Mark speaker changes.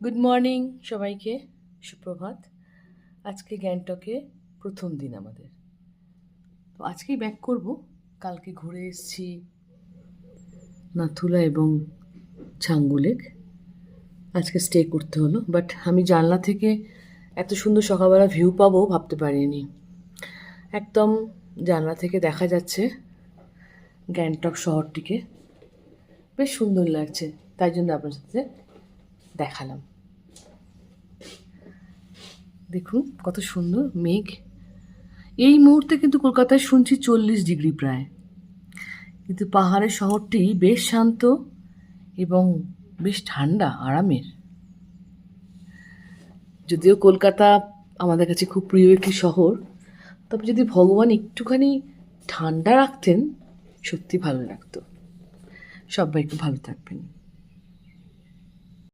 Speaker 1: Good morning সবাইকে, সুপ্রভাত। আজকে গ্যাংটকে প্রথম দিন আমাদের। তো আজকেই ব্যাক করব। কালকে ঘুরে এসেছি নাথুলা এবং ছাঙ্গু লেক। আজকে স্টে করতে হলো, বাট আমি জানলা থেকে এত সুন্দর সকালবেলা ভিউ পাবো ভাবতে পারিনি। একদম জানলা থেকে দেখা যাচ্ছে গ্যাংটক শহরটিকে, বেশ সুন্দর লাগছে, তাই জন্য আপনার সাথে দেখালাম। দেখুন কত সুন্দর মেঘ। এই মুহূর্তে কিন্তু কলকাতায় শুনছি 40 ডিগ্রি প্রায়, কিন্তু পাহাড়ের শহরটি বেশ শান্ত এবং বেশ ঠান্ডা আরামের। যদিও কলকাতা আমাদের কাছে খুব প্রিয় একটি শহর, তবে যদি ভগবান একটুখানি ঠান্ডা রাখতেন সত্যি ভালো লাগতো। সবাই একটু ভালো থাকবেন।